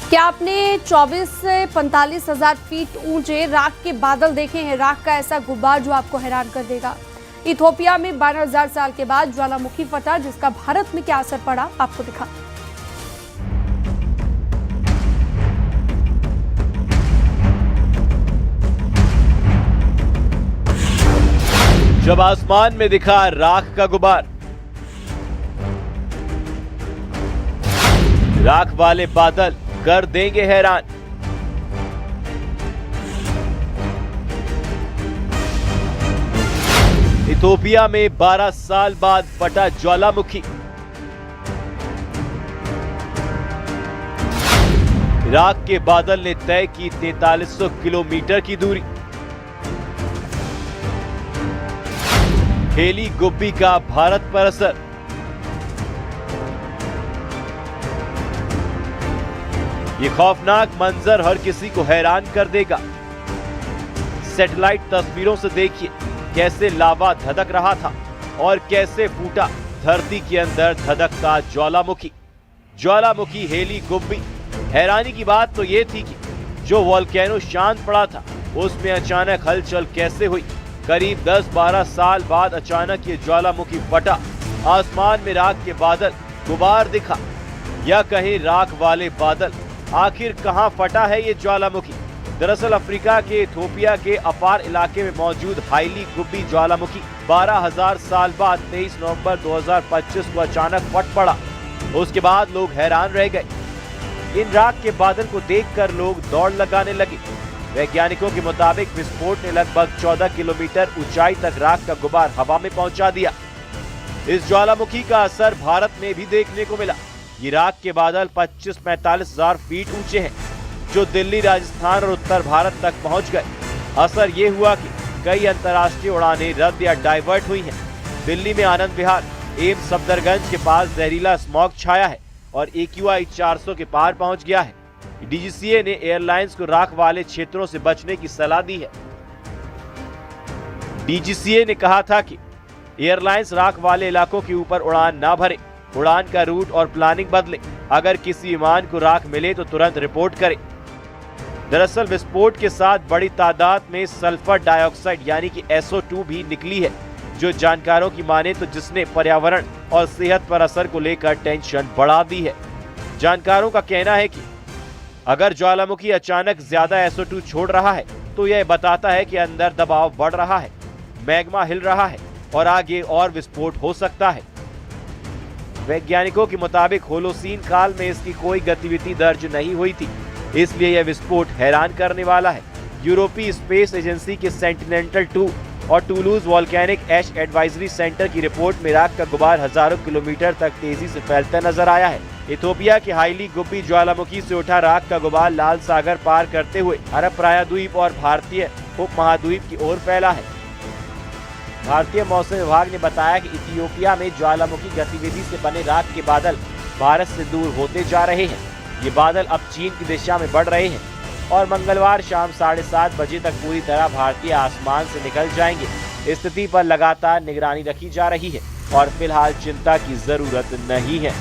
क्या आपने 24 से 45 हजार फीट ऊंचे राख के बादल देखे हैं? राख का ऐसा गुब्बार जो आपको हैरान कर देगा। इथियोपिया में 12,000 साल के बाद ज्वालामुखी फटा, जिसका भारत में क्या असर पड़ा, आपको दिखा। जब आसमान में दिखा राख का गुब्बार, राख वाले बादल कर देंगे हैरान। इथियोपिया में 12 साल बाद फटा ज्वालामुखी। राख के बादल ने तय की 4300 किलोमीटर की दूरी। हेली गुब्बी का भारत पर असर। ये खौफनाक मंजर हर किसी को हैरान कर देगा। सैटेलाइट तस्वीरों से देखिए कैसे लावा धधक रहा था और कैसे फूटा धरती के अंदर धधकता ज्वालामुखी। ज्वालामुखी हेली गुब्बी। हैरानी की बात तो ये थी कि जो वोल्केनो शांत पड़ा था उसमें अचानक हलचल कैसे हुई। करीब 10-12 साल बाद अचानक ये ज्वालामुखी फटा। आसमान में राख के बादल, गुबार दिखा, या कहीं राख वाले बादल। आखिर कहां फटा है ये ज्वालामुखी? दरअसल अफ्रीका के इथियोपिया के अफार इलाके में मौजूद हाईली गुब्बी ज्वालामुखी 12,000 साल बाद 23 नवंबर 2025 को अचानक फट पड़ा। उसके बाद लोग हैरान रह गए। इन राख के बादल को देखकर लोग दौड़ लगाने लगे। वैज्ञानिकों के मुताबिक विस्फोट ने लगभग 14 किलोमीटर ऊंचाई तक राख का गुबार हवा में पहुंचा दिया। इस ज्वालामुखी का असर भारत में भी देखने को मिला। ये राख के बादल 25-45 हजार फीट ऊंचे हैं, जो दिल्ली, राजस्थान और उत्तर भारत तक पहुंच गए। असर ये हुआ कि कई अंतर्राष्ट्रीय उड़ानें रद्द या डाइवर्ट हुई हैं। दिल्ली में आनंद विहार, एम्स सफदरगंज के पास जहरीला स्मॉग छाया है और AQI 400 के पार पहुंच गया है। DGCA ने एयरलाइंस को राख वाले क्षेत्रों से बचने की सलाह दी है। DGCA ने कहा था कि एयरलाइंस राख वाले इलाकों के ऊपर उड़ान ना भरे, उड़ान का रूट और प्लानिंग बदले। अगर किसी विमान को राख मिले तो तुरंत रिपोर्ट करे। दरअसल विस्फोट के साथ बड़ी तादाद में सल्फर डाइऑक्साइड यानी कि SO2 भी निकली है, जो जानकारों की माने तो जिसने पर्यावरण और सेहत पर असर को लेकर टेंशन बढ़ा दी है। जानकारों का कहना है कि अगर ज्वालामुखी अचानक ज्यादा SO2 छोड़ रहा है तो यह बताता है कि अंदर दबाव बढ़ रहा है, मैग्मा हिल रहा है और आगे और विस्फोट हो सकता है। वैज्ञानिकों के मुताबिक होलोसीन काल में इसकी कोई गतिविधि दर्ज नहीं हुई थी, इसलिए यह विस्फोट हैरान करने वाला है। यूरोपीय स्पेस एजेंसी के सेंटिनेल-2 और Toulouse volcanic ash advisory centre की रिपोर्ट में राख का गुबार हजारों किलोमीटर तक तेजी से फैलता नजर आया है। इथियोपिया के हाईली गुब्बी ज्वालामुखी से उठा राख का गुबार लाल सागर पार करते हुए अरब प्रायद्वीप और भारतीय उपमहाद्वीप की ओर फैला है। भारतीय मौसम विभाग ने बताया कि इथियोपिया में ज्वालामुखी गतिविधि से बने राख के बादल भारत से दूर होते जा रहे हैं। ये बादल अब चीन की दिशा में बढ़ रहे हैं और मंगलवार शाम 7:30 बजे तक पूरी तरह भारतीय आसमान से निकल जाएंगे। स्थिति पर लगातार निगरानी रखी जा रही है और फिलहाल चिंता की जरूरत नहीं है।